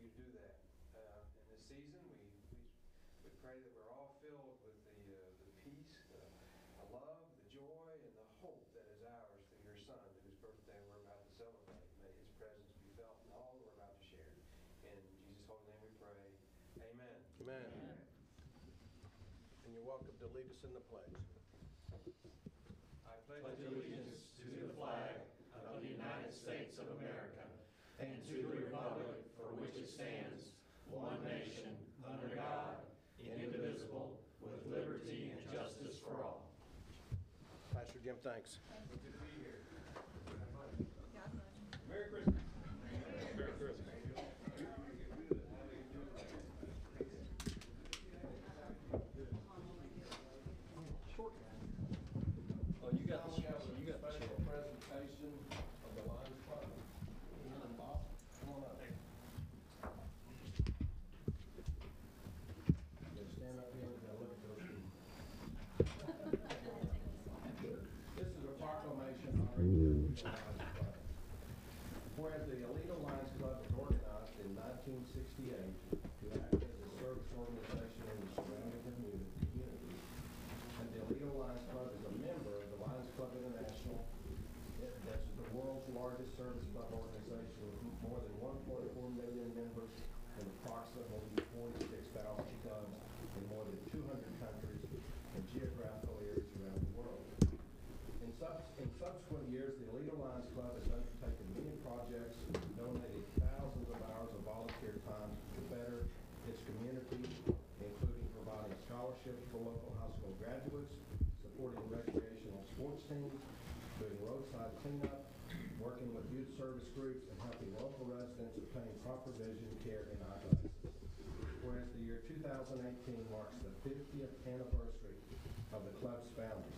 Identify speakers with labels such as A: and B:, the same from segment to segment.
A: you to do that. In this season, we pray that we're all filled with the peace, the love, the joy, and the hope that is ours through your Son, whose birthday we're about to celebrate. May his presence be felt in all that we're about to share. In Jesus' holy name we pray. Amen.
B: Amen. And you're welcome to lead us in the pledge.
A: I pledge
C: allegiance to the flag of the United States of America and to the republic for which it stands, one nation, under God, indivisible, with liberty and justice for all.
B: Pastor Jim, thanks.
A: Good to be here. Merry Christmas.
B: Merry Christmas.
A: Oh, you got the special presentation of the Lions Club. Bob, come on up. Stand up here and look at those people. This is a proclamation honoring the Lions Club. Whereas the Alito Lions Club was organized in 1968 to act as a service organization in the surrounding community, and the Alito Lions Club is a member of the Lions Club International. That's the world's largest service club organization with more than 1.4 million members in approximately 46,000 clubs in more than 200 countries and geographical areas around the world. In subsequent years, the Alito Lions Club has undertaken many projects and donated thousands of hours of volunteer time to better its community, including providing scholarships for local high school graduates, supporting recreational sports teams, doing roadside cleanup, working with youth service groups, and helping local residents obtain proper vision care and eyeglasses. Whereas the year 2018 marks the 50th anniversary of the club's founding.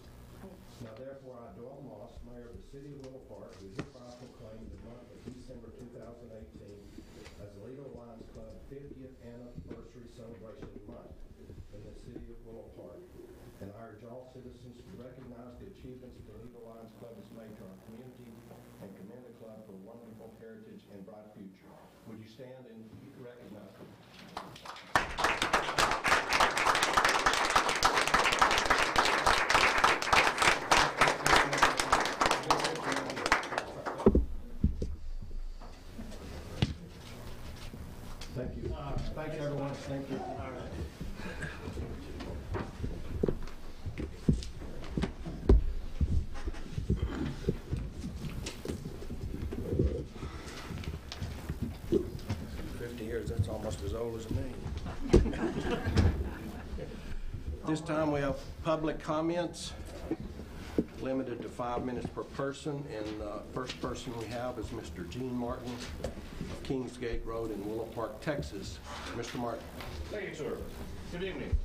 A: Now therefore, I, Doyle Moss, Mayor of the City of Willow Park, do hereby proclaim the month of December 2018 as the Alito Lions Club 50th Anniversary Celebration Month in the City of Willow Park. And I urge all citizens to recognize the achievements the Alito Lions Club has made to our community and commend the club for a wonderful heritage and bright future. Would you stand and recognize them? Thank you. Thanks, everyone. Thank you. 50 years, that's almost as old as me. This time we have public comments, limited to 5 minutes per person, and the first person we have is Mr. Gene Martin of Kingsgate Road in Willow Park, Texas. Mr. Martin.
D: Thank you, sir. Good evening.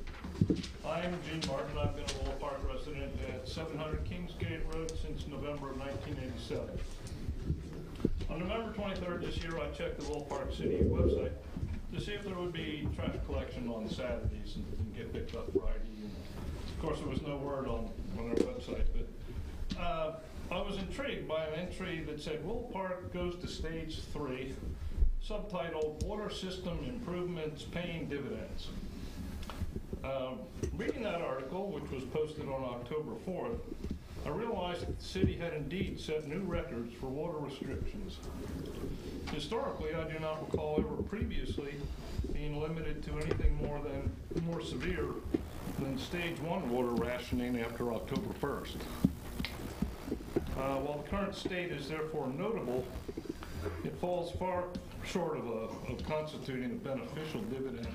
D: I'm Gene Martin. I've been a Willow Park resident at 700 Kingsgate Road since November of 1987. On November 23rd this year, I checked the Willow Park City website to see if there would be trash collection on Saturdays and get picked up Friday. And of course, there was no word on our website, but I was intrigued by an entry that said Willow Park goes to stage 3, subtitled Water System Improvements Paying Dividends. Reading that article, which was posted on October 4th, I realized that the city had indeed set new records for water restrictions. Historically, I do not recall ever previously being limited to anything more severe than stage 1 water rationing after October 1st. While the current state is therefore notable, it falls far short of constituting a beneficial dividend.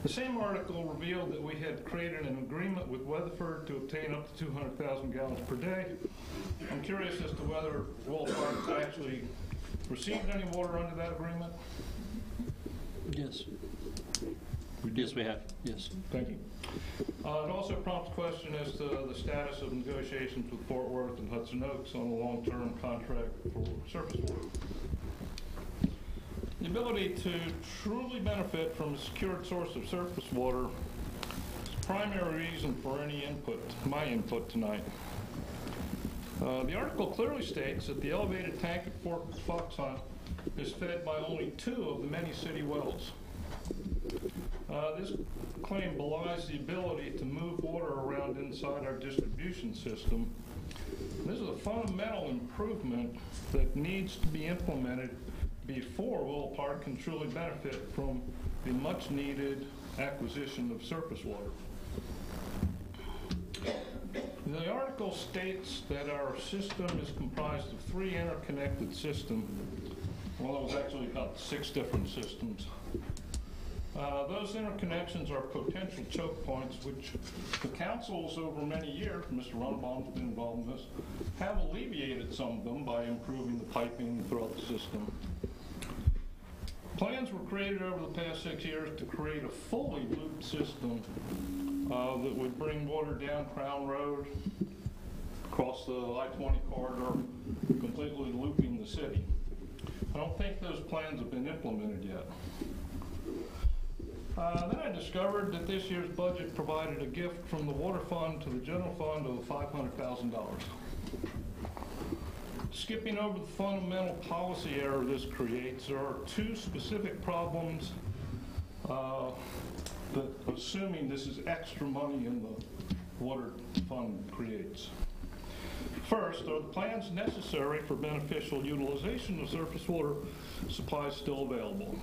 D: The same article revealed that we had created an agreement with Weatherford to obtain up to 200,000 gallons per day. I'm curious as to whether Willow Park actually received any water under that agreement?
E: Yes. Yes, we have. Yes.
D: Thank you. It also prompts question as to the status of negotiations with Fort Worth and Hudson Oaks on a long-term contract for surface water. The ability to truly benefit from a secured source of surface water is the primary reason for my input tonight. The article clearly states that the elevated tank at Fort is fed by only 2 of the many city wells. This claim belies the ability to move water around inside our distribution system. This is a fundamental improvement that needs to be implemented before Willow Park can truly benefit from the much-needed acquisition of surface water. The article states that our system is comprised of 3 interconnected systems. Well, it was actually about 6 different systems. Those interconnections are potential choke points, which the councils over many years, Mr. Runbaum's been involved in this, have alleviated some of them by improving the piping throughout the system. Plans were created over the past 6 years to create a fully looped system that would bring water down Crown Road, across the I-20 corridor, completely looping the city. I don't think those plans have been implemented yet. Then I discovered that this year's budget provided a gift from the water fund to the general fund of $500,000. Skipping over the fundamental policy error this creates, there are 2 specific problems that, assuming this is extra money in the water fund, creates. First, are the plans necessary for beneficial utilization of surface water supplies still available?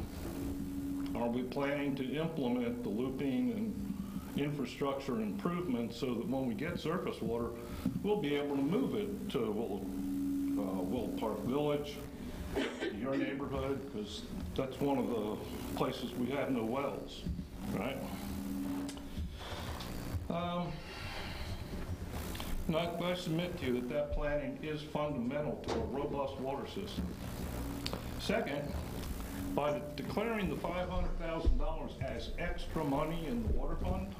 D: Are we planning to implement the looping and infrastructure improvements so that when we get surface water, we'll be able to move it to Willow Park Village, your neighborhood, because that's one of the places we have no wells, right? I submit to you that planning is fundamental to a robust water system. Second, by declaring the $500,000 as extra money in the water fund,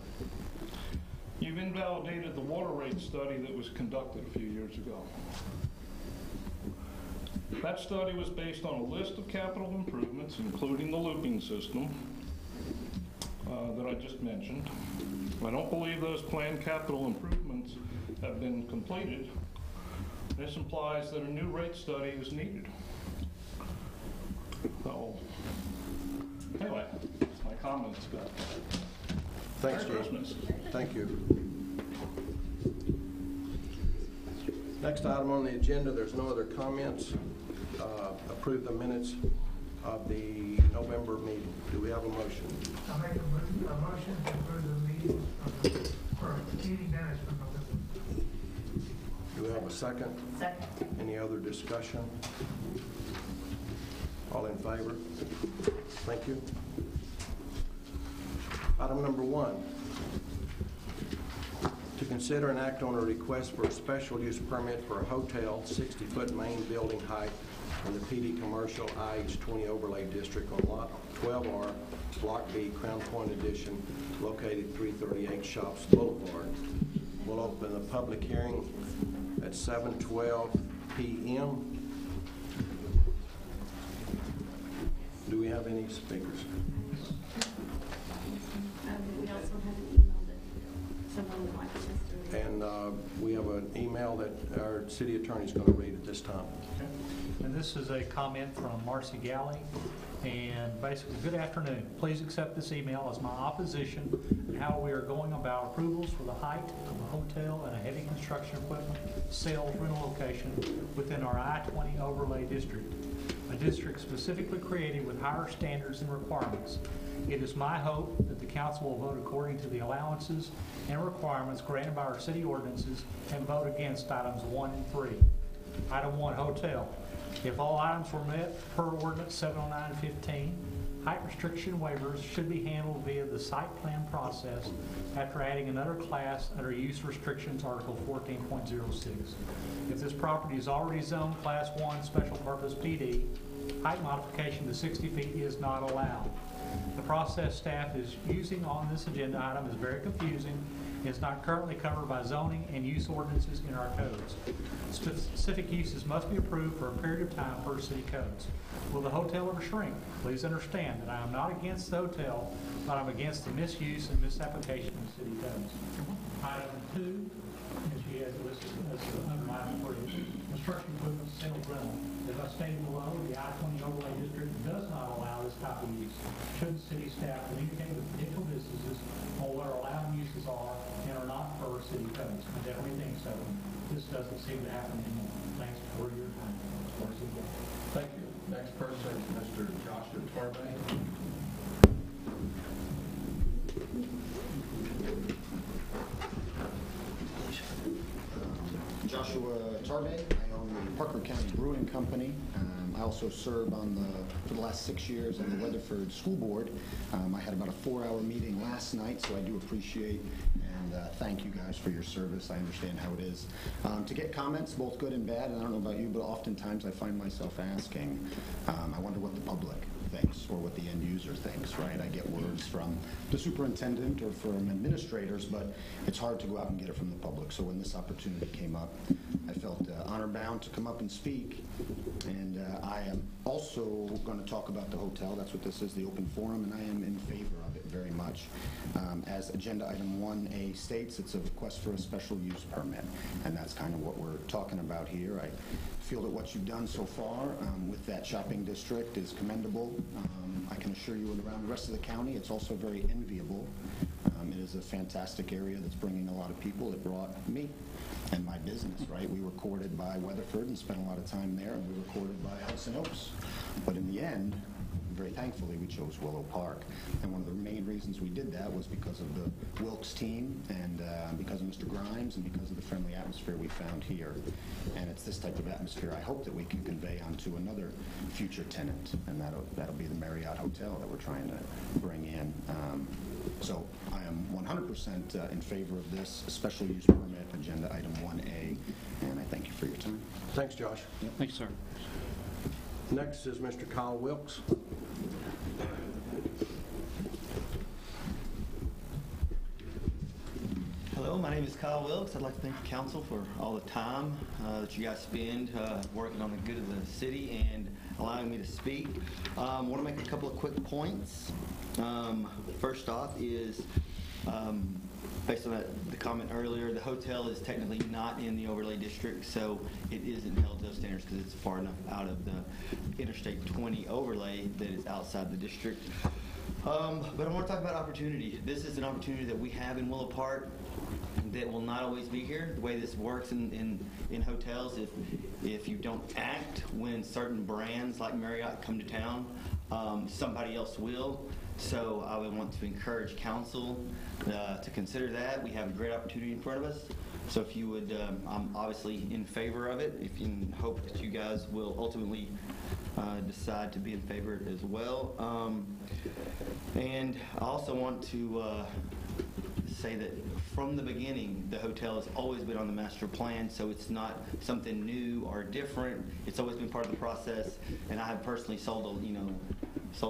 D: you've invalidated the water rate study that was conducted a few years ago. That study was based on a list of capital improvements, including the looping system that I just mentioned. I don't believe those planned capital improvements have been completed. This implies that a new rate study is needed. So, anyway, that's my comments, Scott.
B: Thanks,
D: Merry
B: Jim.
D: Christmas.
B: Thank you. Next item on the agenda, there's no other comments. Approve the minutes of the November meeting. Do we have a motion?
F: I'll make a motion to approve the meeting for meeting minutes from November.
B: Do we have a second?
G: Second.
B: Any other discussion? All in favor? Thank you. Item number 1. To consider and act on a request for a special use permit for a hotel 60-foot main building height in the PD Commercial IH20 Overlay District on Lot 12R, Block B, Crown Point Edition, located 338 Shops Boulevard. We'll open the public hearing at 7:12 p.m. Do we have any speakers?
G: We also have an email that someone would like us to read.
B: And we have an email that our city attorney is going to read at this time.
H: Okay. And this is a comment from Marcy Galley. And basically, good afternoon. Please accept this email as my opposition and how we are going about approvals for the height of a hotel and a heavy construction equipment sales rental location within our I-20 overlay district, a district specifically created with higher standards and requirements. It is my hope that the council will vote according to the allowances and requirements granted by our city ordinances and vote against items 1 and 3. Item 1, hotel. If all items were met per ordinance 70915, height restriction waivers should be handled via the site plan process after adding another class under use restrictions article 14.06. If this property is already zoned class 1 special purpose PD, height modification to 60 feet is not allowed. The process staff is using on this agenda item is very confusing. It's not currently covered by zoning and use ordinances in our codes. Specific uses must be approved for a period of time per city codes. Will the hotel ever shrink? Please understand that I am not against the hotel, but I'm against the misuse and misapplication of city codes. Item 2, and she has listed as under item 3, construction equipment sales rental. As I stated below, the I-20 overlay district does not allow this type of use. Should the city staff communicate with potential businesses on what our allowed uses are and are not per city codes? I definitely think so. This doesn't seem to happen anymore. Thanks for your time.
B: Thank you. Next person is Mr. Joshua Torbay.
I: Joshua Tarbay. I own the Parker County Brewing Company. I also serve for the last 6 years on the Weatherford School Board. I had about a 4-hour meeting last night, so I do appreciate and thank you guys for your service. I understand how it is to get comments, both good and bad, and I don't know about you, but oftentimes I find myself asking, I wonder what the public thinks or what the end user thinks, right? I get words from the superintendent or from administrators, but it's hard to go out and get it from the public. So when this opportunity came up, I felt honor-bound to come up and speak. And I am also going to talk about the hotel. That's what this is, the open forum, and I am in favor of it very much. As agenda item 1A states, it's a request for a special use permit, and that's kind of what we're talking about here. I feel that what you've done so far with that shopping district is commendable. I can assure you around the rest of the county, it's also very enviable. It is a fantastic area that's bringing a lot of people. It brought me and my business, right? We were courted by Weatherford and spent a lot of time there, and we were courted by Hudson Oaks. But in the end, very thankfully, we chose Willow Park. And one of the main reasons we did that was because of the Wilkes team and because of Mr. Grimes and because of the friendly atmosphere we found here. And it's this type of atmosphere I hope that we can convey onto another future tenant, and that'll be the Marriott Hotel that we're trying to bring in. So I am 100% in favor of this special use permit, agenda item 1A, and I thank you for your time.
B: Thanks, Josh.
E: Thanks, sir.
B: Next is Mr. Kyle Wilkes.
J: Hello, my name is Kyle Wilkes. I'd like to thank the council for all the time that you guys spend working on the good of the city and allowing me to speak. I want to make a couple of quick points. First off is, based on the comment earlier, the hotel is technically not in the overlay district, so it isn't held to those standards because it's far enough out of the Interstate 20 overlay that it's outside the district. But I want to talk about opportunity. This is an opportunity that we have in Willow Park that will not always be here. The way this works in hotels, if you don't act when certain brands like Marriott come to town, somebody else will. So I would want to encourage council to consider that. We have a great opportunity in front of us. So if you would, I'm obviously in favor of it. If you hope that you guys will ultimately decide to be in favor of it as well. And I also want to say that from the beginning, the hotel has always been on the master plan, so it's not something new or different. It's always been part of the process, and I have personally sold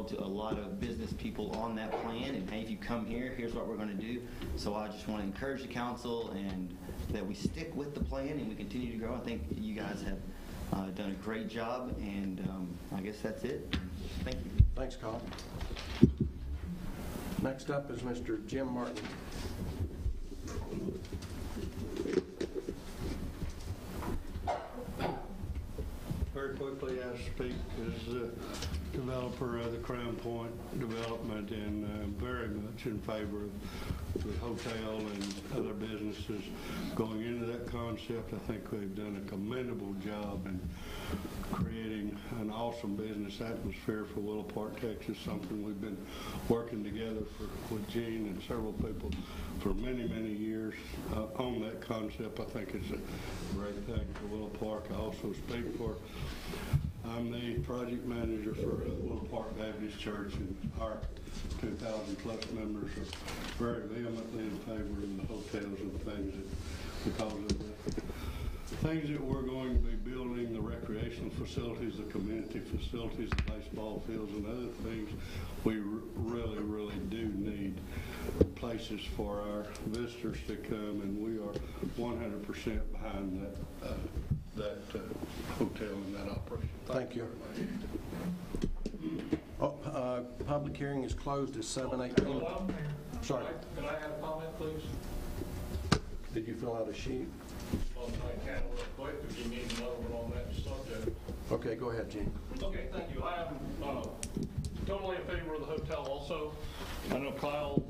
J: to a lot of business people on that plan, and hey, if you come here, here's what we're going to do. So I just want to encourage the council and that we stick with the plan and we continue to grow. I think you guys have done a great job, and I guess that's it. Thank you.
B: Thanks, Kyle. Next up is Mr. Jim Martin.
K: Very quickly, I speak as the developer of the Crown Point development, and very much in favor of the hotel and other businesses going into that concept. I think we've done a commendable job in creating an awesome business atmosphere for Willow Park, Texas, something we've been working together with Gene and several people for many, many years on that concept. I think it's a great thing for Willow Park. I also speak for, I'm the project manager for Willow Park Baptist Church, and our 2,000 plus members are very vehemently in favor of the hotels and things because of the things that we're going to be building, the recreational facilities, the community facilities, the baseball fields, and other things. We really, really do need places for our visitors to come, and we are 100% behind that hotel and that operation.
B: Thank you. Public hearing is closed at 7:18. Sorry.
D: Can I have a comment, please?
B: Did you fill out a sheet?
D: Well, I can real quick if you need another one on that subject.
B: Okay, go ahead, Gene.
D: Okay, thank you. I am totally in favor of the hotel also. I know Kyle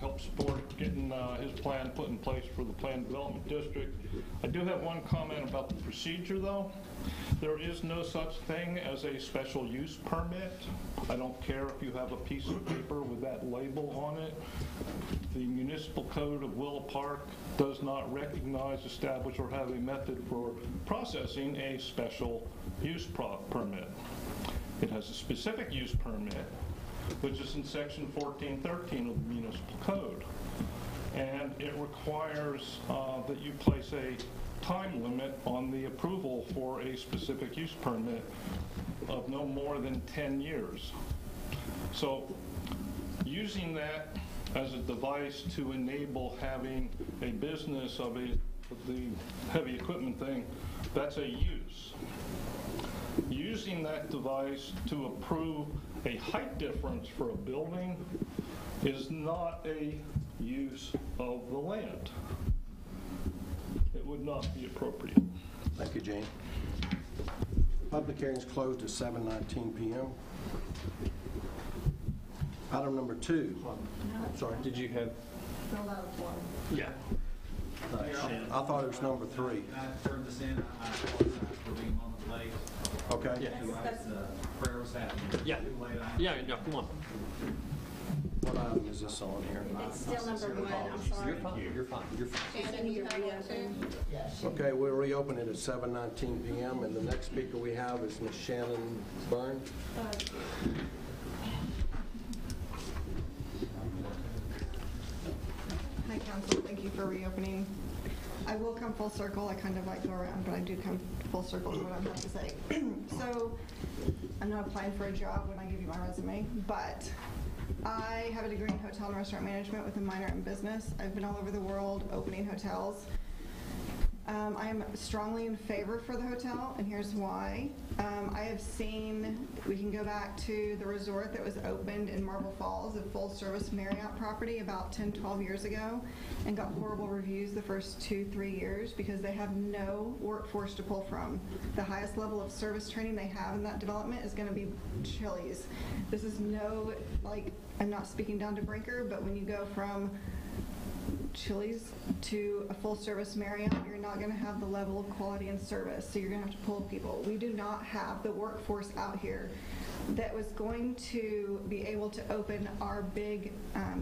D: helped support getting his plan put in place for the planned development district. I do have one comment about the procedure though. There is no such thing as a special use permit. I don't care if you have a piece of paper with that label on it. The municipal code of Willow Park does not recognize, establish, or have a method for processing a special use permit. It has a specific use permit, which is in section 1413 of the municipal code. And it requires that you place a time limit on the approval for a specific use permit of no more than 10 years. So using that as a device to enable having a business of the heavy equipment thing, that's a use. Using that device to approve a height difference for a building is not a use of the land. It would not be appropriate.
B: Thank you, Jane. Public hearing's closed at 7:19 p.m. Item number 2. Sorry.
E: Did you have?
G: Fill out a form.
E: Yeah.
B: I thought it was number 3.
L: I turned this in. I apologize for being on the late.
B: Okay.
E: Yeah.
L: That's the prayer was happening.
E: Yeah.
L: Too late.
E: Yeah, no, come on.
B: What item is this on here?
G: It's still number 1, I'm sorry.
E: You're fine, you're fine, you're fine.
G: Shannon, you reopen.
B: Okay, we'll reopen it at 7:19 p.m. and the next speaker we have is Ms. Shannon Byrne.
M: Hi, Council. Thank you for reopening. I will come full circle. I kind of like go around, but I do come full circle to what I have to say. So, I'm not applying for a job when I give you my resume, but I have a degree in hotel and restaurant management with a minor in business. I've been all over the world opening hotels. I am strongly in favor for the hotel, and here's why. I have seen, we can go back to the resort that was opened in Marble Falls, a full-service Marriott property about 10, 12 years ago, and got horrible reviews the first 2-3 years because they have no workforce to pull from. The highest level of service training they have in that development is going to be Chili's. This is no, like, I'm not speaking down to Brinker, but when you go from Chili's to a full-service Marriott, you're not going to have the level of quality and service, so you're going to have to pull people. We do not have the workforce out here that was going to be able to open our big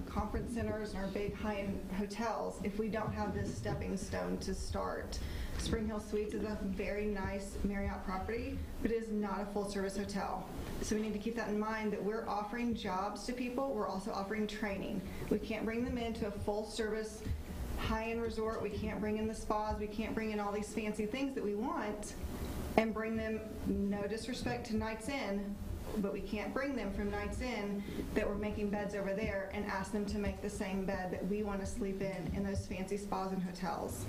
M: conference centers and our big high-end hotels if we don't have this stepping stone to start. Spring Hill Suites is a very nice Marriott property, but it is not a full-service hotel. So we need to keep that in mind, that we're offering jobs to people, we're also offering training. We can't bring them into a full-service high-end resort, we can't bring in the spas, we can't bring in all these fancy things that we want and bring them, no disrespect to Nights Inn, but we can't bring them from Nights Inn that we're making beds over there and ask them to make the same bed that we want to sleep in those fancy spas and hotels.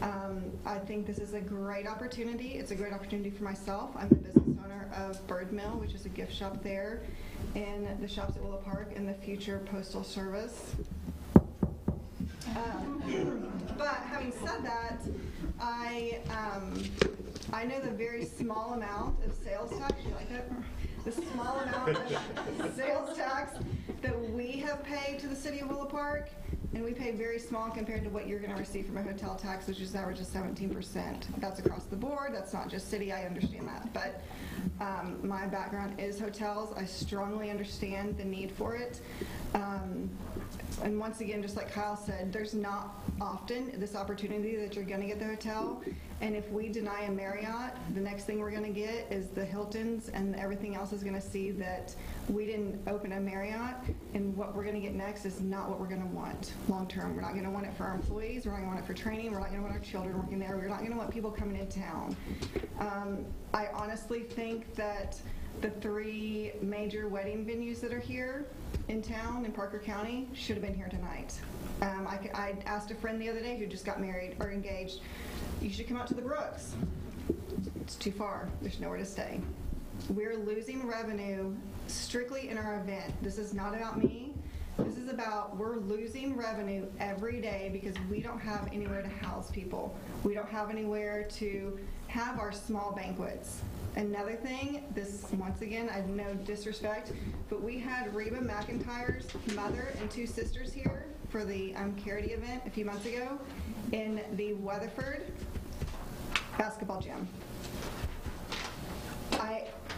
M: I think this is a great opportunity. It's a great opportunity for myself. I'm the business owner of Bird Mill, which is a gift shop there, and the shops at Willow Park and the future postal service. But having said that, I know the very small amount of sales tax, you like that? The small amount of sales tax that we have paid to the city of Willow Park, and we pay very small compared to what you're going to receive from a hotel tax, which is average of 17%. That's across the board. That's not just city. I understand that. But my background is hotels. I strongly understand the need for it. And once again, just like Kyle said, there's not often this opportunity that you're going to get the hotel. And if we deny a Marriott, the next thing we're going to get is the Hiltons, and everything else is going to see that we didn't open a Marriott, and what we're going to get next is not what we're going to want long term. We're not going to want it for our employees. We're not going to want it for training. We're not going to want our children working there. We're not going to want people coming in town. I honestly think that the 3 major wedding venues that are here in town in Parker County should have been here tonight. I asked a friend the other day who just got married or engaged, you should come out to the Brooks. It's too far. There's nowhere to stay. We're losing revenue strictly in our event. This is not about me. This is about, we're losing revenue every day because we don't have anywhere to house people. We don't have anywhere to have our small banquets. Another thing, this, once again, I have no disrespect, but we had Reba McIntyre's mother and 2 sisters here for the Carity event a few months ago in the Weatherford basketball gym.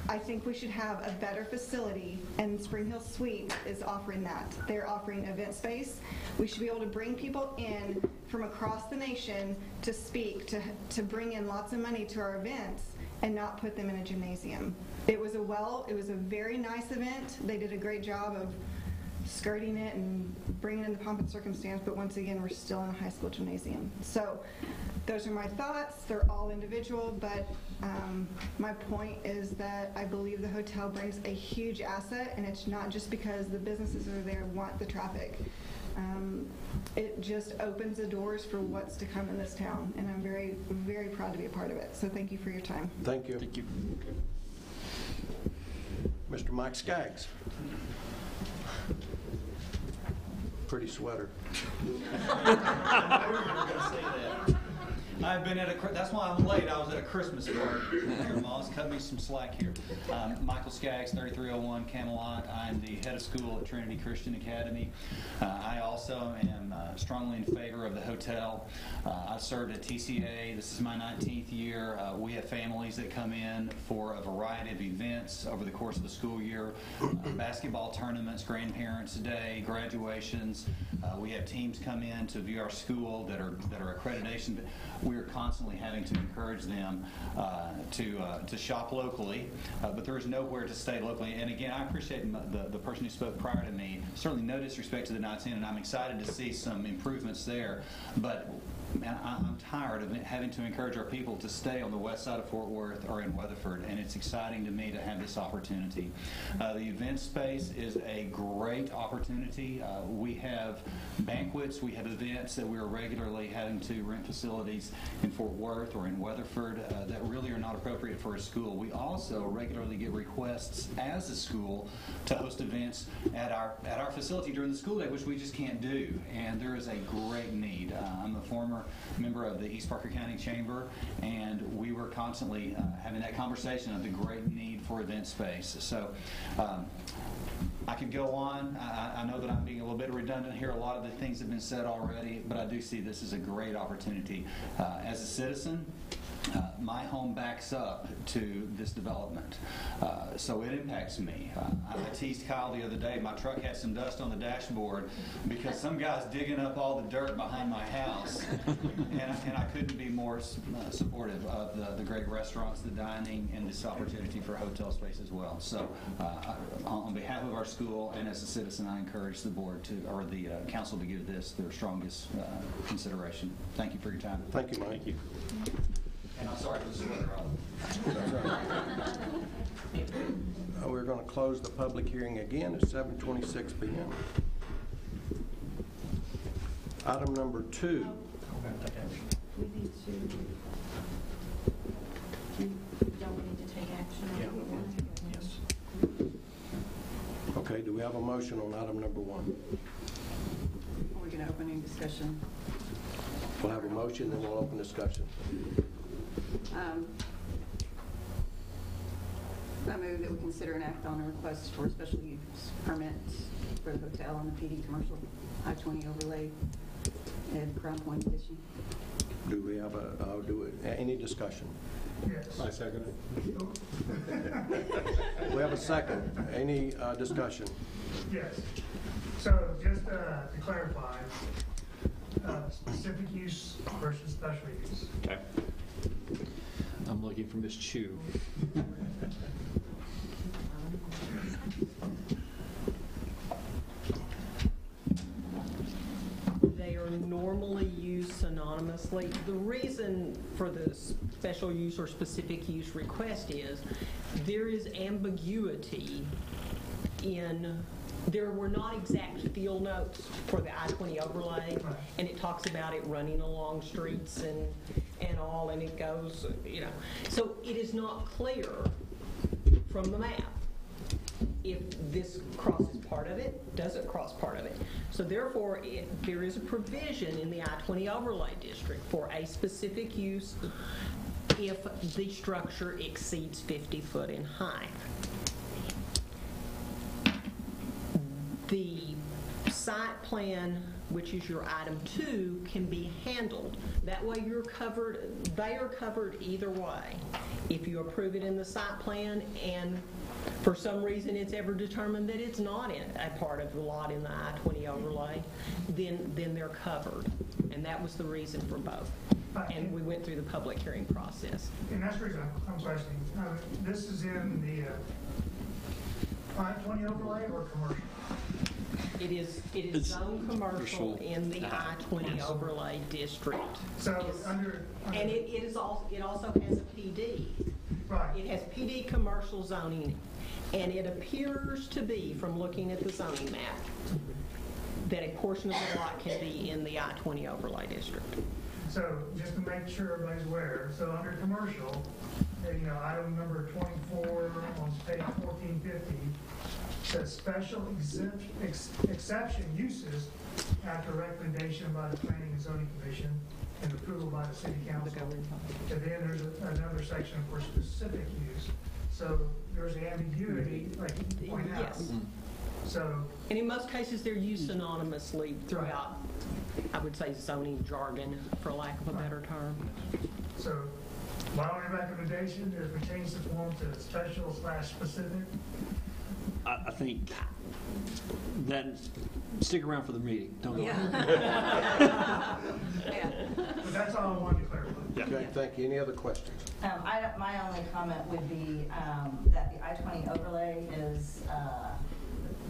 M: I think we should have a better facility, and Spring Hill Suites is offering that. They're offering event space. We should be able to bring people in from across the nation to speak, to bring in lots of money to our events and not put them in a gymnasium. It was a very nice event. They did a great job of skirting it and bringing in the pomp and circumstance, but once again, we're still in a high school gymnasium. So those are my thoughts. They're all individual, but my point is that I believe the hotel brings a huge asset, and it's not just because the businesses that are there want the traffic. It just opens the doors for what's to come in this town, and I'm very, very proud to be a part of it. So thank you for your time.
B: Thank you. Thank you. Mr. Mike Skaggs. Pretty sweater.
L: I've been at that's why I'm late. I was at a Christmas party. Your mom's cut me some slack here. Michael Skaggs, 3301 Camelot. I'm the head of school at Trinity Christian Academy. I also am strongly in favor of the hotel. I've served at TCA. This is my 19th year. We have families that come in for a variety of events over the course of the school year. Basketball tournaments, grandparents' day, graduations. We have teams come in to view our school that are accreditation. We're constantly having to encourage them to shop locally, but there is nowhere to stay locally. And again, I appreciate the person who spoke prior to me. Certainly no disrespect to the Knights Inn, and I'm excited to see some improvements there. But man, I'm tired of having to encourage our people to stay on the west side of Fort Worth or in Weatherford, and it's exciting to me to have this opportunity. The event space is a great opportunity. We have banquets, we have events that we are regularly having to rent facilities in Fort Worth or in Weatherford that really are not appropriate for a school. We also regularly get requests as a school to host events at our facility during the school day, which we just can't do, and there is a great need. I'm a former member of the East Parker County Chamber, and we were constantly having that conversation of the great need for event space. So I could go on. I know that I'm being a little bit redundant here. A lot of the things have been said already, but I do see this as a great opportunity. As a citizen, my home backs up to this development, so it impacts me. I teased Kyle the other day. My truck had some dust on the dashboard because some guy's digging up all the dirt behind my house, and I couldn't be more supportive of the great restaurants, the dining, and this opportunity for hotel space as well. So on behalf of our school and as a citizen, I encourage the board or the council to give this their strongest consideration. Thank you for your time.
B: Thank you, Mike.
L: Thank you. And I'm sorry for the sweater.
B: We're going to close the public hearing again at 7:26 p.m. Item number 2.
G: We need to, don't we need to take action on it?
H: Yes.
B: Okay, do we have a motion on item number 1?
N: Are we going to open any discussion?
B: We'll have a motion, then we'll open discussion.
N: I move that we consider an act on a request for a special use permit for the hotel and the PD commercial I-20 overlay at Crown Point Edition.
B: Do we have any discussion?
F: Yes.
K: I second it.
B: We have a second. Any discussion?
F: Yes. So just to clarify, specific use versus special use.
E: Okay. I'm looking for Ms. Chu.
O: They are normally used synonymously. The reason for the special use or specific use request is there is ambiguity in. There were not exact field notes for the I-20 overlay, and it talks about it running along streets and all, and it goes, you know. So it is not clear from the map if this crosses part of it, doesn't cross part of it. So therefore, there is a provision in the I-20 overlay district for a specific use if the structure exceeds 50 foot in height. The site plan, which is your item 2, can be handled. That way you're covered, they are covered either way. If you approve it in the site plan and for some reason it's ever determined that it's not in a part of the lot in the I-20 overlay, then they're covered. And that was the reason for both. And we went through the public hearing process.
F: And that's the reason I'm questioning. This is in the I-20 overlay or commercial?
O: It is zone commercial in the I-20 overlay district.
F: So under
O: and it also has a PD.
F: Right.
O: It has PD commercial zoning, and it appears to be, from looking at the zoning map, that a portion of the lot can be in the I-20 overlay district.
F: So just to make sure everybody's aware, so under commercial, item number 24 on page 1450 says special exception uses after recommendation by the Planning and Zoning Commission and approval by the City Council. And then there's another section for specific use. So there's ambiguity, like you point out.
O: Yes.
F: So,
O: and in most cases, they're used synonymously throughout, I would say, zoning jargon, for lack of a better term.
F: So my only recommendation is we change the form to special/specific.
E: I think that, stick around for the meeting. Don't go.
F: But that's all I wanted to clarify.
B: Okay, thank you. Any other questions?
P: My only comment would be that the I-20 overlay is,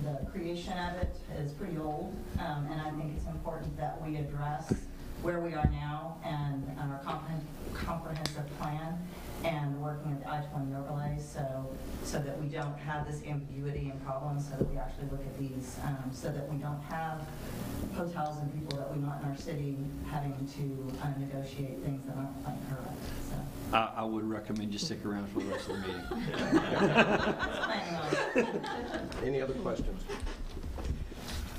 P: the creation of it is pretty old, and I think it's important that we address where we are now and our comprehensive plan and the working of the I-20 overlay, so that we don't have this ambiguity and problems, so that we actually look at these, so that we don't have hotels and people that we want in our city having to negotiate things that aren't quite correct. So.
E: I would recommend you stick around for the rest of the meeting.
B: Any other questions?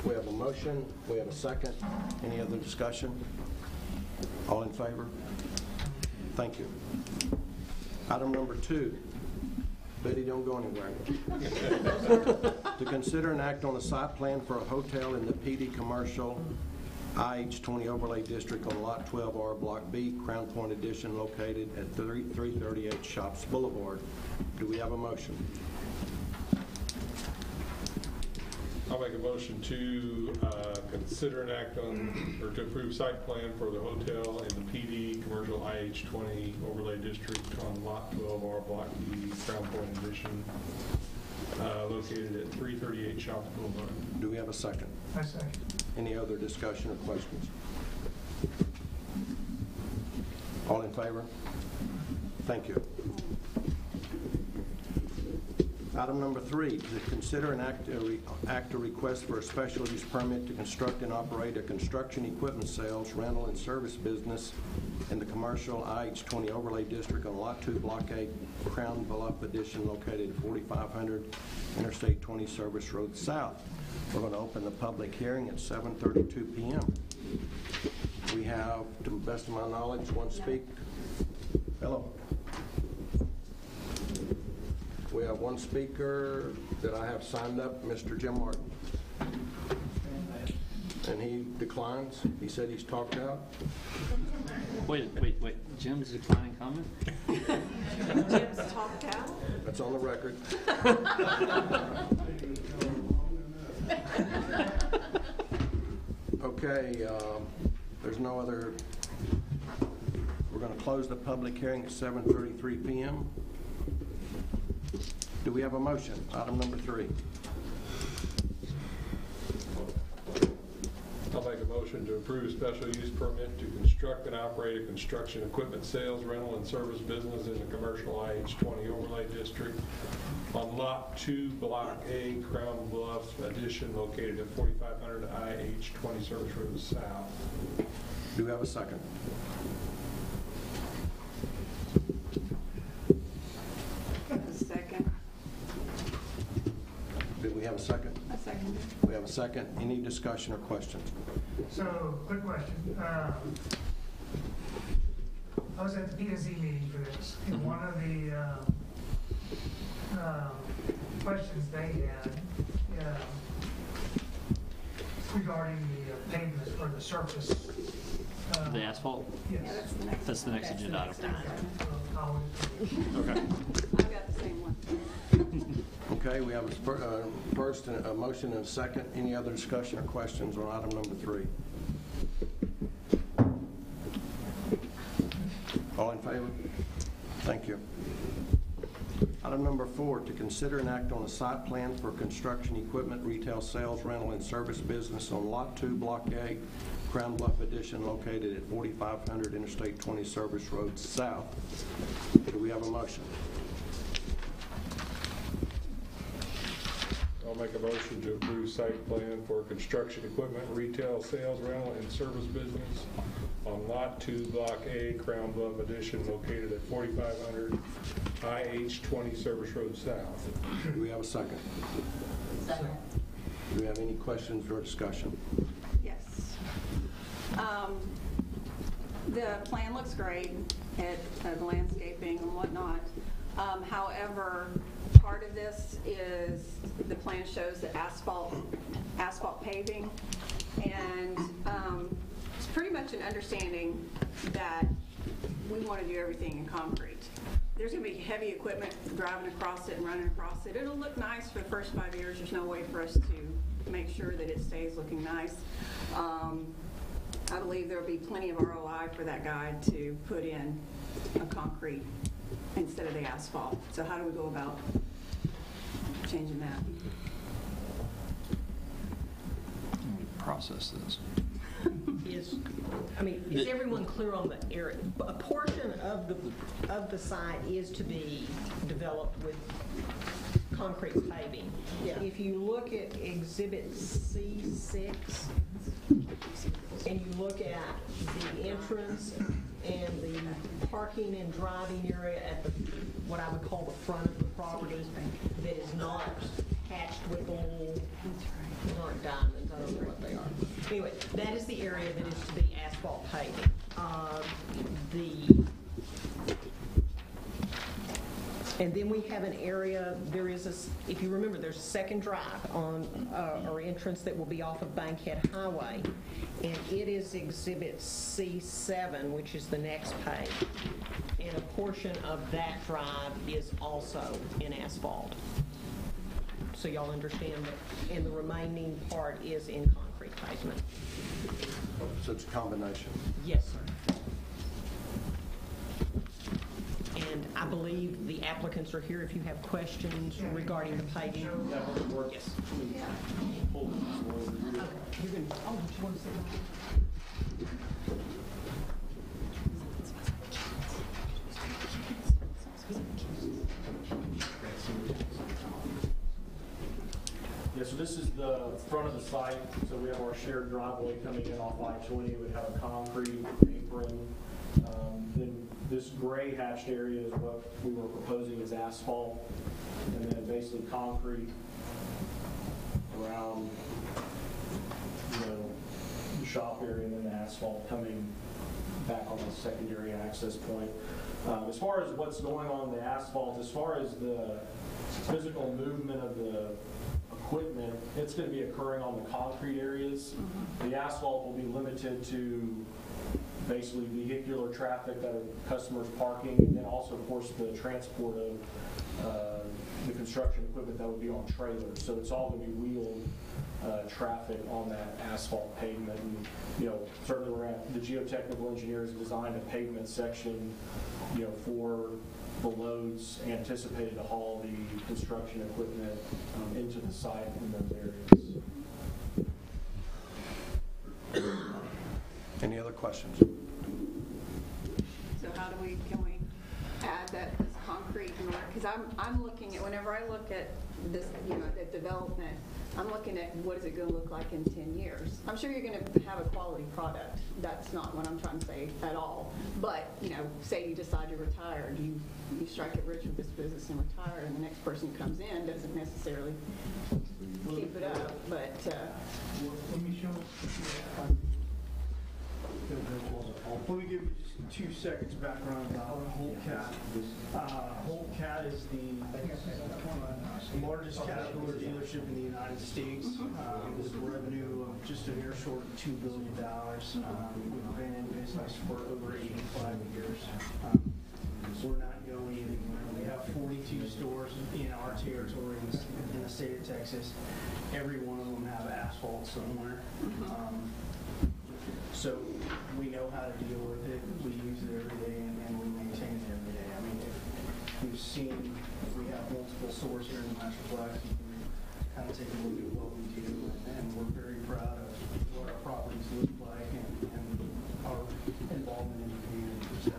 B: We have a motion. We have a second. Any other discussion? All in favor? Thank you. Item number 2. Betty, don't go anywhere. To consider an act on a site plan for a hotel in the PD Commercial IH-20 Overlay District on Lot 12R, Block B, Crown Point Addition, located at 338 Shops Boulevard. Do we have a motion?
Q: I'll make a motion to consider an act on, or to approve site plan for the hotel in the PD Commercial IH-20 Overlay District on Lot 12R, Block B, Crown Point Addition, located at 338 Shops Boulevard.
B: Do we have a second?
F: I second.
B: Any other discussion or questions? All in favor? Thank you. Item number 3, to consider an act a request for a special use permit to construct and operate a construction equipment sales, rental, and service business in the commercial IH-20 Overlay District on Lot 2, Block 8, Crown Bluff Addition, located at 4500 Interstate 20 Service Road South. We're going to open the public hearing at 7:32 p.m. We have, to the best of my knowledge, one speaker. Hello. We have one speaker that I have signed up, Mr. Jim Martin. And he declines. He said he's talked out.
E: Wait. Jim's declining comment?
G: Jim's talked out?
B: That's on the record. Okay, there's no other. We're going to close the public hearing at 7:33 p.m. Do we have a motion? Item number 3.
Q: I'll make a motion to approve special use permit to construct and operate a construction equipment sales, rental, and service business in the commercial IH-20 Overlay District on Lot 2, Block A, Crown Bluff Addition, located at 4500 IH-20 Service Road South.
B: Do we have a second?
G: Second.
B: Do we have a second?
G: A second.
B: We have a second. Any discussion or questions?
F: So, quick question. I was at the P&Z meeting for this, and one of the questions they had regarding the pavement or the surface.
E: The asphalt?
F: Yes.
N: Yeah, that's the next
E: agenda item.
F: Okay.
N: I've got the same one.
B: Okay, we have a first, a motion and a second. Any other discussion or questions on item number 3? All in favor? Thank you. Item number 4, to consider and act on a site plan for construction equipment, retail sales, rental, and service business on Lot 2, Block A, Crown Bluff Addition, located at 4500 Interstate 20 Service Road South. Do we have a motion?
Q: I'll make a motion to approve site plan for construction equipment, retail, sales, rental, and service business on Lot 2, Block A, Crown Bluff Addition, located at 4500 IH 20 Service Road South.
B: Do we have a second?
P: Second.
B: Do we have any questions or discussion?
N: Yes. The plan looks great at the landscaping and whatnot. However, part of this is the plan shows the asphalt paving, and it's pretty much an understanding that we want to do everything in concrete. There's going to be heavy equipment driving across it and running across it. It'll look nice for the first 5 years. There's no way for us to make sure that it stays looking nice. I believe there'll be plenty of ROI for that guy to put in a concrete instead of the asphalt. So how do we go about changing that?
E: Process this.
O: Is everyone clear on the area? A portion of the site is to be developed with concrete paving.
M: Yeah.
O: If you look at Exhibit C6, and you look at the entrance and the parking and driving area at the, what I would call the front of the property, that is not hatched with the little, these aren't diamonds, I don't know what they are. Anyway, that is the area that is to be asphalt paving. And then we have an area, there is a, if you remember, there's a second drive on, or entrance that will be off of Bankhead Highway. And it is Exhibit C7, which is the next page. And a portion of that drive is also in asphalt. So y'all understand that, and the remaining part is in concrete pavement.
B: So it's a combination?
O: Yes, sir. And I believe the applicants are here if you have questions regarding the paving. Yes. Okay. You're going to, oh, you want to say that?
R: Yeah, so this is the front of the site. So we have our shared driveway coming in off I-20. It would have a concrete apron. Then this gray hatched area is what we were proposing as asphalt, and then basically concrete around, the shop area, and then the asphalt coming back on the secondary access point. As far as what's going on in the asphalt, as far as the physical movement of the equipment, it's going to be occurring on the concrete areas. The asphalt will be limited to basically vehicular traffic that are customers parking, and then also, of course, the transport of the construction equipment that would be on trailers. So it's all going to be wheeled traffic on that asphalt pavement. And, certainly the geotechnical engineers designed a pavement section, for the loads anticipated to haul the construction equipment into the site in those areas.
B: Any other questions?
N: So how can we add that as concrete? Because I'm looking at, whenever I look at this, at development, I'm looking at what is it going to look like in 10 years. I'm sure you're going to have a quality product. That's not what I'm trying to say at all. But, say you decide to retire, you strike it rich with this business and retire, and the next person who comes in doesn't necessarily keep it up. But
F: let me show.
S: Let me give you just 2 seconds background about Holt Cat. Holt Cat is the largest Caterpillar dealership in the United States with a revenue of just a hair short of $2 billion. We've been in business for over 85 years. We're not going anywhere. We have 42 stores in our territory in the state of Texas. Every one of them have asphalt somewhere. So we know how to deal with it. We use it every day and we maintain it every day. I mean, if you've seen, we have multiple stores here in the Metroplex. You can kind of take a look at what we do, and we're very proud of what our properties look like and our involvement in the community. So,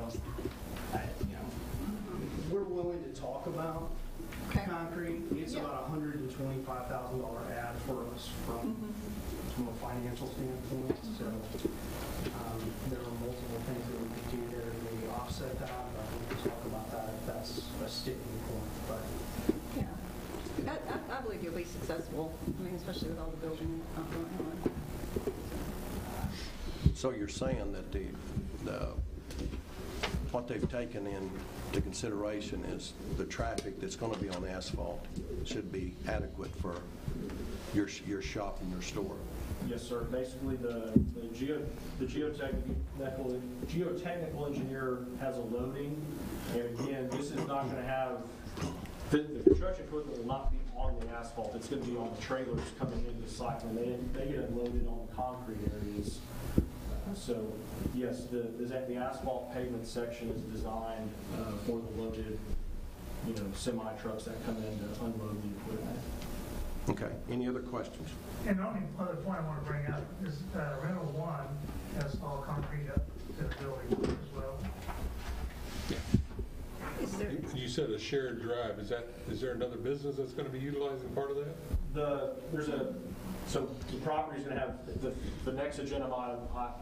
S: we're willing to talk about concrete. It's about a $125,000 ad for us from a financial standpoint. So there are multiple things that we could do there to maybe offset that. But we can talk about that if that's a sticking point. But
N: yeah, I believe you'll be successful. I mean, especially with all the building going on.
B: So you're saying that what they've taken into consideration is the traffic that's going to be on the asphalt should be adequate for your shop and your store.
R: Yes, sir. Basically, the geotechnical engineer has a loading, and again, this is not going to have the construction equipment will not be on the asphalt. It's going to be on the trailers coming into the site, and they get unloaded on the concrete areas. So, yes, the asphalt pavement section is designed for the loaded, semi trucks that come in to unload the equipment.
B: Okay. Any other questions?
F: And the only other point I want to bring up is rental 1 has all concrete up to the building as well.
Q: You said a shared drive. Is there another business that's going to be utilizing part of that?
R: So the property's going to have the next agenda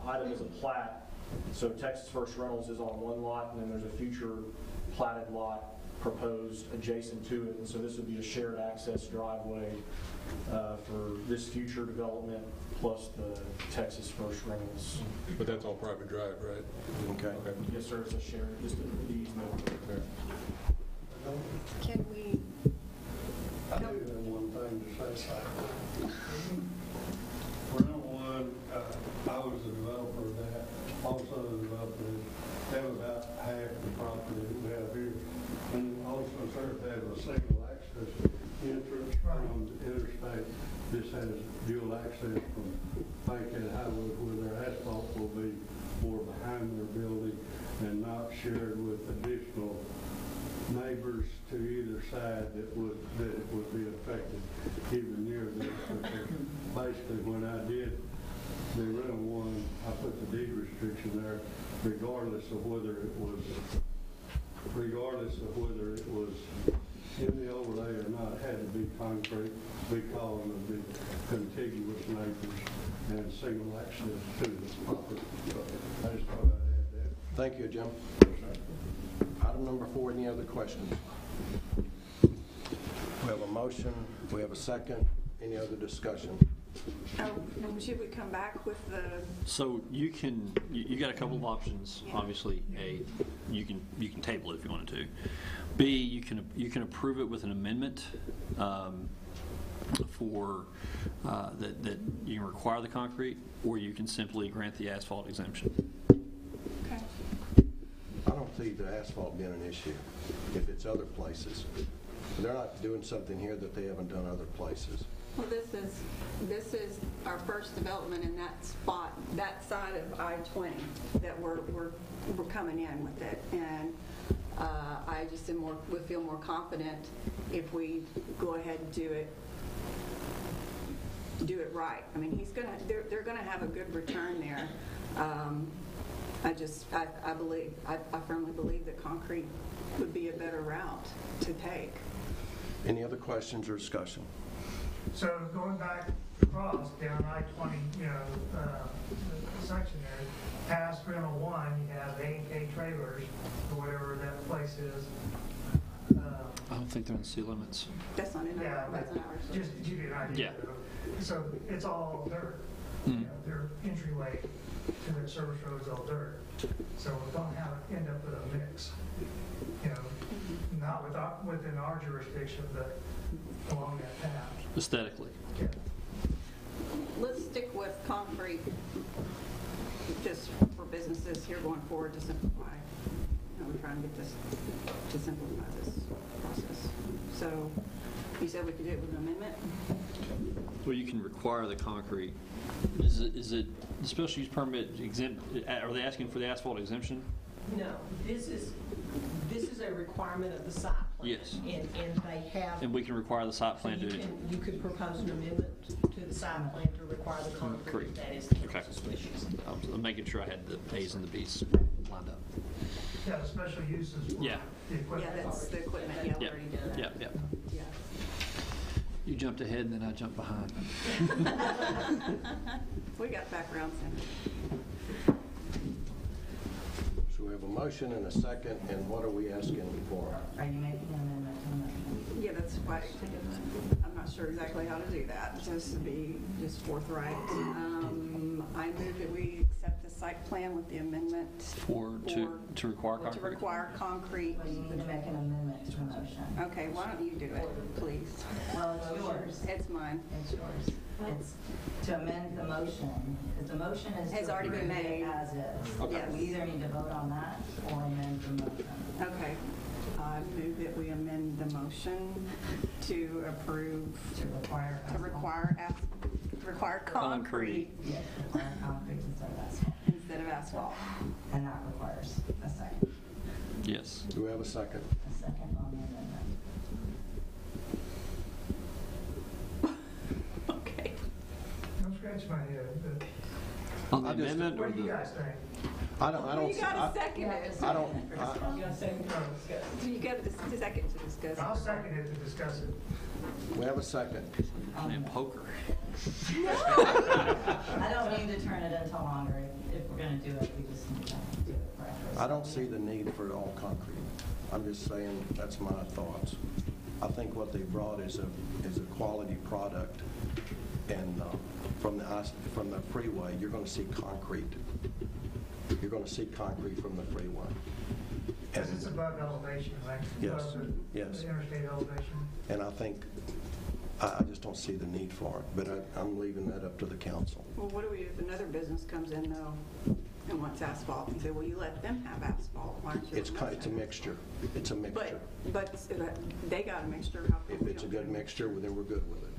R: item is a plat. So Texas First Rentals is on one lot, and then there's a future platted lot proposed adjacent to it, and so this would be a shared access driveway for this future development plus the Texas First Rentals.
Q: But that's all private drive, right?
B: Okay.
R: Yes, sir. It's a shared, just an easement.
N: Can we?
K: I do have one thing to say. Rental 1, I was a developer of that, also a developer. That was about half the property that we have here. And also served as a single access entrance from the interstate. This has dual access from Bankhead Highway, where their asphalt will be more behind their building and not shared with additional neighbors to either side that it would be affected even near this. Basically, when I did the rental 1, I put the deed restriction there, regardless of whether it was in the overlay or not, it had to be concrete because of the contiguous neighbors and single access to the property. So I just thought I'd add that.
B: Thank you, Jim. Item number 4, any other questions? We have a motion, we have a second. Any other discussion?
N: Should we come back with the?
E: So you got a couple of options. Obviously, A, you can table it if you wanted to. B, you can approve it with an amendment for that you can require the concrete, or you can simply grant the asphalt exemption.
N: Okay.
B: I don't see the asphalt being an issue if it's other places. They're not doing something here that they haven't done other places.
N: Well, this is our first development in that spot, that side of I-20 that we're coming in with it, and I just would feel more confident if we go ahead and do it right. I mean, they're gonna have a good return there. I firmly believe that concrete would be a better route to take.
B: Any other questions or discussion?
F: So going back across down I-20, the section there, past rental 1, you have A&K trailers or whatever that place is.
E: I don't think they're in city limits.
N: That's not in
F: Yeah,
N: that's not ours.
F: just to give you an idea.
E: Yeah.
F: So it's all dirt. Their entryway and their service road's all dirt. So we don't have it end up with a mix. You know, not within our jurisdiction, but along that path.
E: Aesthetically.
F: Yeah.
N: Let's stick with concrete, just for businesses here going forward to simplify. We're trying to get this, to simplify this process. So you said we could do it with an amendment?
E: Well, you can require the concrete. Is it the special use permit exempt? Are they asking for the asphalt exemption?
O: No, this is a requirement of the site plan.
E: Yes.
O: And they have.
E: And we can require the site plan to.
O: You could propose an amendment to the site plan to require the concrete. That is council's wishes.
E: I'm making sure I had the A's and the B's lined up.
F: Yeah, the special uses for
E: Yeah.
F: the equipment.
N: Yeah, that's the equipment. Yeah, we
E: Yep.
N: already did that.
E: Yep. Yep.
N: Yeah.
E: You jumped ahead and then I jumped behind.
N: We got background center.
B: So we have a motion and a second, and what are we asking for?
P: Are you making an amendment to the motion?
N: Yeah, that's why I'm not sure exactly how to do that, just to be just forthright. I move that we accept the site plan with the amendment.
E: To require concrete?
N: To require concrete.
P: Well, you need to make an amendment to the motion.
N: Okay, why don't you do it, please?
P: Well, it's yours.
N: It's mine.
P: It's yours. It's to amend the motion, because the motion is
N: Has
P: to
N: already been
P: approve it
N: made.
P: as is.
N: Okay.
P: Yeah, we either need to vote on that or amend the motion.
N: Okay. I move that we amend the motion to approve.
P: To require
N: concrete.
P: Yes, require concrete instead of asphalt.
N: Instead of asphalt.
P: And that requires a second.
E: Yes.
B: Do we have a second?
P: A second on the amendment.
N: Okay.
F: Don't scratch my head.
E: On the amendment or
F: What do you
E: the?
F: guys think?
B: I don't.
N: You got a second it.
B: I don't.
N: You got a second to discuss.
F: I'll second it to discuss it.
B: We have a second.
E: Playing poker.
P: I don't mean to turn it into longer. If we're going to do it, we just need to do it correctly.
B: I don't see the need for all concrete. I'm just saying, that's my thoughts. I think what they brought is a quality product, and from the freeway, you're going to see concrete. You're going to see concrete from the freeway.
F: Because it's above elevation, right?
B: Yes,
F: Above
B: yes.
F: the interstate elevation.
B: And I think, I just don't see the need for it, but I'm leaving that up to the council.
N: Well, what do we do if another business comes in though and wants asphalt and say, well, you let them have asphalt, why aren't you?
B: It's a mixture. It's a mixture.
N: But they got a mixture. How come
B: If
N: we
B: it's a
N: don't?
B: good mixture, well, then we're good with it.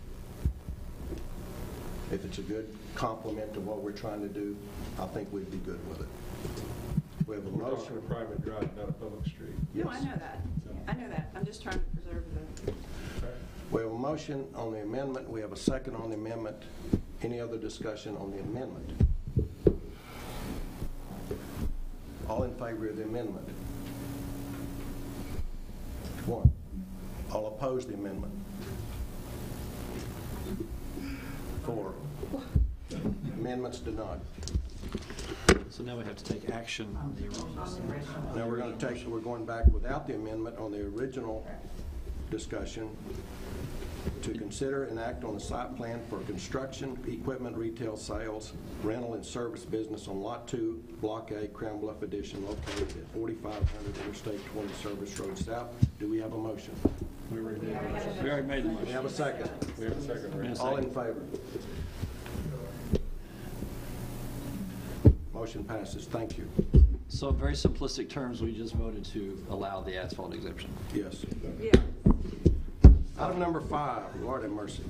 B: If it's a good complement to what we're trying to do, I think we'd be good with it. We have a
Q: We're talking
B: motion.
Q: a private drive, not a public street.
N: No, I know that. I know that. I'm just trying to preserve the.
B: We have a motion on the amendment. We have a second on the amendment. Any other discussion on the amendment? All in favor of the amendment? 1. All opposed the amendment? 4. Amendments denied.
E: So now we have to take action on the original.
B: Now we're going back without the amendment on the original discussion to consider and act on the site plan for construction, equipment, retail sales, rental and service business on Lot 2, Block A, Crown Bluff Addition, located at 4500 Interstate 20 Service Road South. Do we have a motion?
E: We already made the motion.
B: We have a second.
Q: We have a second, right?
B: All in favor? Motion passes. Thank you.
E: So in very simplistic terms, we just voted to allow the asphalt exemption.
B: Yes.
N: Yeah.
B: Item number 5, Lord have mercy.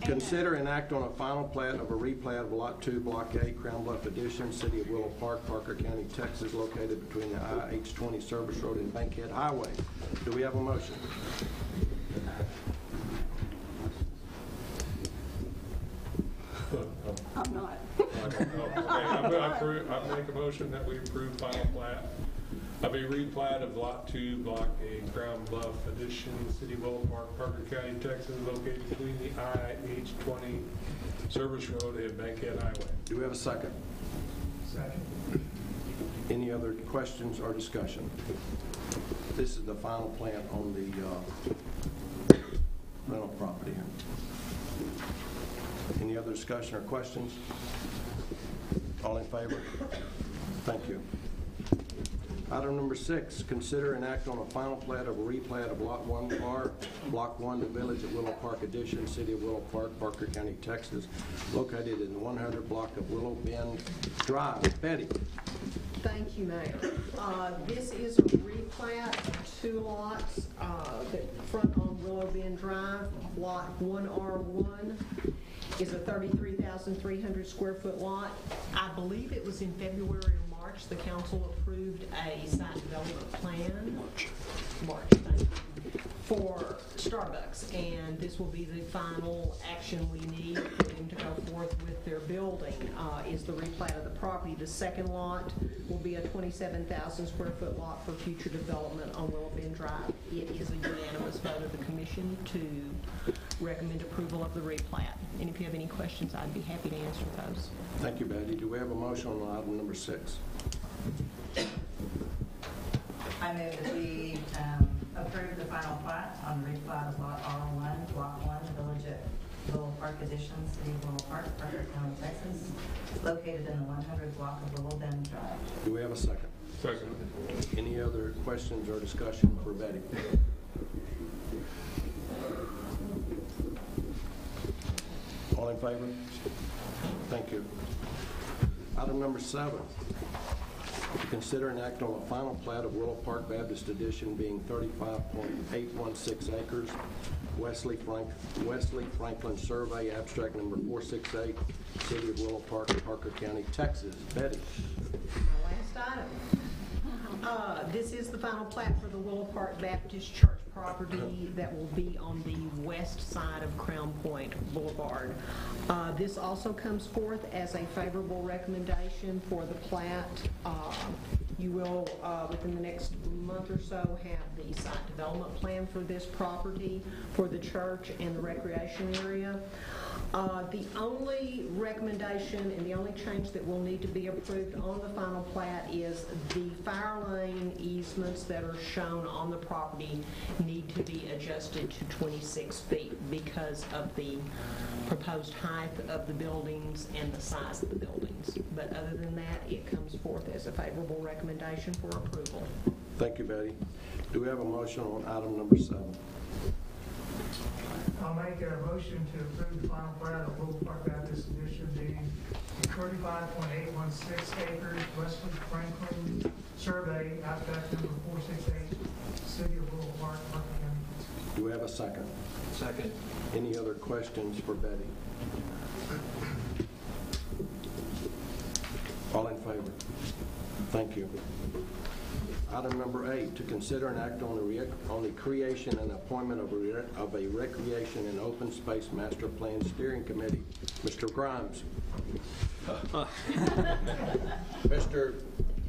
B: Consider and act on a final plat of a replat of Lot 2, Block A, Crown Bluff Addition, City of Willow Park, Parker County, Texas, located between the IH-20 Service Road and Bankhead Highway. Do we have a motion?
N: I'm not.
Q: Okay, I make a motion that we approve final plat of a replat of Lot 2, Block A, Crown Bluff Addition, City of Willow Park, Parker County, Texas, located between the IH-20 Service Road and Bankhead Highway.
B: Do we have a second?
F: Second.
B: Any other questions or discussion? This is the final plan on the rental property here. Any other discussion or questions? All in favor? Thank you. Item number 6, consider and act on a final plat of a replat of Lot 1R, Block 1, the Village of Willow Park Addition, City of Willow Park, Parker County, Texas, located in the 100 block of Willow Bend Drive. Betty?
O: Thank you, Mayor. This is a replat of 2 lots that front on Willow Bend Drive. Lot 1R1 is a 33,300 square foot lot. I believe it was in February or March the council approved a site development plan. March, thank you, for Starbucks, and this will be the final action we need for them to go forth with their building, is the replat of the property. The second lot will be a 27,000 square foot lot for future development on Willow Bend Drive. It is a unanimous vote of the commission to recommend approval of the replat. And if you have any questions, I'd be happy to answer those.
B: Thank you, Betty. Do we have a motion on item number 6?
P: I move that we approve the final plat on the replat of Lot R1, Block 1, the Village at Willow Park Addition, City of Willow Park, Parker County, Texas, located in the 100 block of Willow Bend Drive.
B: Do we have a second?
Q: Second.
B: Any other questions or discussion for Betty? All in favor? Thank you. Item number 7. To consider and act on a final plat of Willow Park Baptist Addition being 35.816 acres, Wesley Franklin Survey, abstract number 468, City of Willow Park, Parker County, Texas. Betty?
O: My last item. This is the final plat for the Willow Park Baptist Church property that will be on the west side of Crown Point Boulevard. This also comes forth as a favorable recommendation for the plat. You will, within the next month or so, have the site development plan for this property, for the church and the recreation area. The only recommendation and the only change that will need to be approved on the final plat is the fire lane easements that are shown on the property need to be adjusted to 26 feet because of the proposed height of the buildings and the size of the buildings. But other than that, it comes forth as a favorable recommendation for approval.
B: Thank you, Betty. Do we have a motion on item number 7?
F: I'll make a motion to approve the final plat of Willow Park Baptist Addition being 35.816 acres, Wesley Franklin Survey, abstract number 468, City of Willow Park, Parker County.
B: Do we have a second?
J: Second.
B: Any other questions for Betty? All in favor? Thank you. Item number 8, to consider and act on the creation and appointment of a Recreation and Open Space Master Plan Steering Committee. Mr. Grimes. Mr.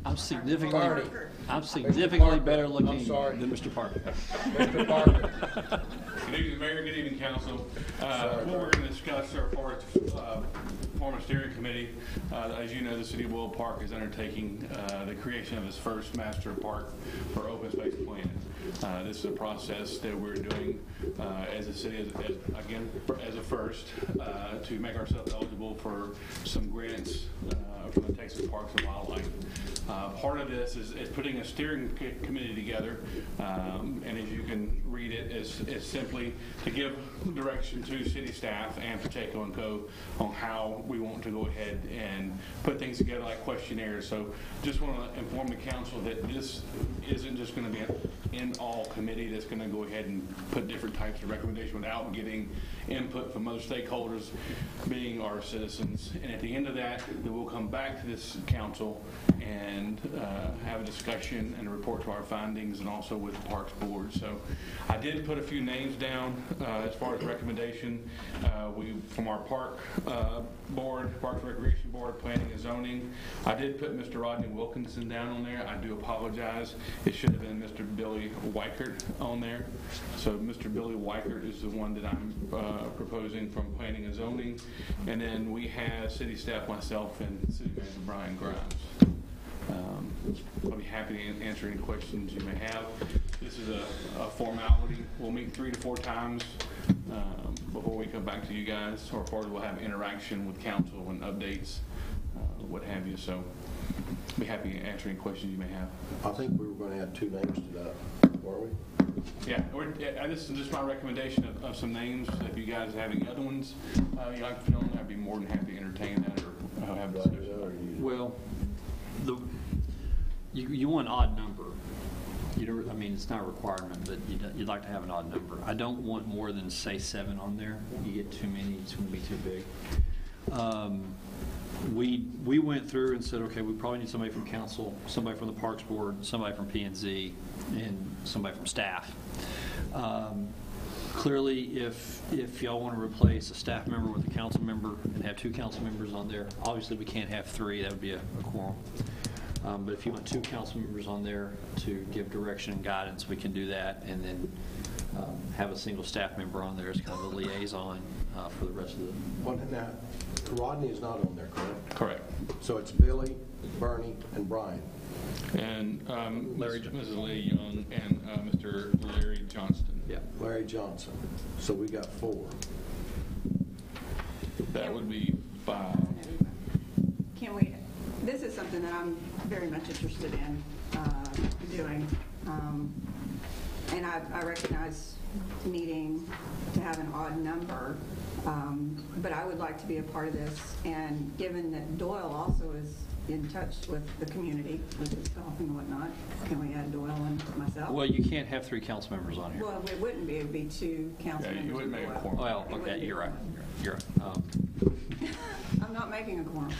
E: I'm significantly
B: Parker.
E: better looking
B: I'm sorry.
E: than Mr. Parker.
B: Mr. Parker.
C: Good evening, Mayor. Good evening, Council. What we're going to discuss are part of form a steering committee. As you know, the City of Willow Park is undertaking the creation of its first master park for open space plan. This is a process that we're doing as a city, as a first, to make ourselves eligible for some grants from the Texas Parks and Wildlife. Part of this is putting a steering committee together, and as you can read it, is simply to give direction to city staff and Pacheco & Co. on how we want to go ahead and put things together like questionnaires. So just want to inform the council that this isn't just going to be an in-all committee that's going to go ahead and put different types of recommendations without getting input from other stakeholders, being our citizens. And at the end of that, then we'll come back to this council and have a discussion and a report to our findings, and also with the Parks Board. So I did put a few names down as far as recommendation. From our Park Board, Parks and Recreation Board, Planning and Zoning, I did put Mr. Rodney Wilkinson down on there. I do apologize. It should have been Mr. Billy Weichert on there. So Mr. Billy Weichert is the one that I'm proposing from Planning and Zoning. And then we have city staff, myself, and City Manager Brian Grimes. I'll be happy to answer any questions you may have. This is a formality. We'll meet 3 to 4 times before we come back to you guys, or we'll have interaction with council and updates
T: what have you. So be happy to answer any questions you may have.
B: I think we were going to add 2 names to that, weren't we?
T: Yeah, this is just my recommendation of some names. If you guys have any other ones you'd like to put on, I'd be more than happy to entertain that or have a discussion.
E: Well, you want an odd number. I mean, it's not a requirement, but you'd like to have an odd number. I don't want more than, say, 7 on there. You get too many, it's going to be too big. We went through and said, okay, we probably need somebody from council, somebody from the Parks Board, somebody from P&Z, and somebody from staff. Clearly, if y'all want to replace a staff member with a council member and have 2 council members on there, obviously we can't have 3. That would be a quorum. But if you want 2 council members on there to give direction and guidance, we can do that, and then have a single staff member on there as kind of a liaison for the rest of the...
B: Well, now, Rodney is not on there, correct?
T: Correct.
B: So it's Billy, Bernie, and Brian.
T: And Mrs. Lee Young and Mr. Larry Johnston.
B: Yeah, Larry Johnson. So we got 4.
T: That would be 5.
N: Can we, this is something that I'm very much interested in doing. And I recognize needing to have an odd number, but I would like to be a part of this. And given that Doyle also is in touch with the community, with his golf and whatnot, can we add Doyle and myself?
E: Well, you can't have 3 council members on here.
N: Well, it wouldn't be. It would be 2 council members.
T: You wouldn't make a quorum.
E: Well, okay, you're right. You're right.
N: I'm not making a quorum.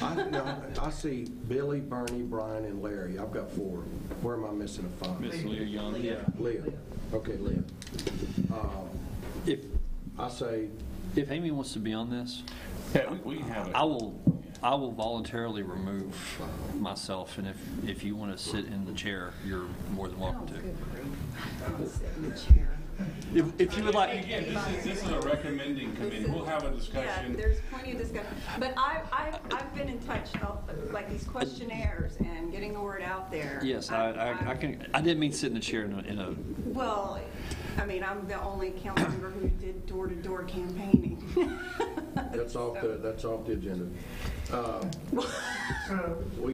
B: I see Billy, Bernie, Brian, and Larry. I've got 4. Where am I missing a 5?
T: Miss Leah Young.
B: Leah. Okay, Leah.
E: If Amy wants to be on this,
T: yeah, we can have it.
E: I will voluntarily remove myself, and if you want to sit in the chair, you're more than welcome to.
N: Sit in the chair.
E: If you would like.
T: Again, this is a recommending committee. We'll have a discussion.
N: Yeah, there's plenty of discussion. But I've been in touch, like these questionnaires and getting the word out there.
E: Yes, I can. I didn't mean sit in the chair in a.
N: Well, I mean, I'm the only council member who did door-to-door campaigning.
B: That's off the agenda.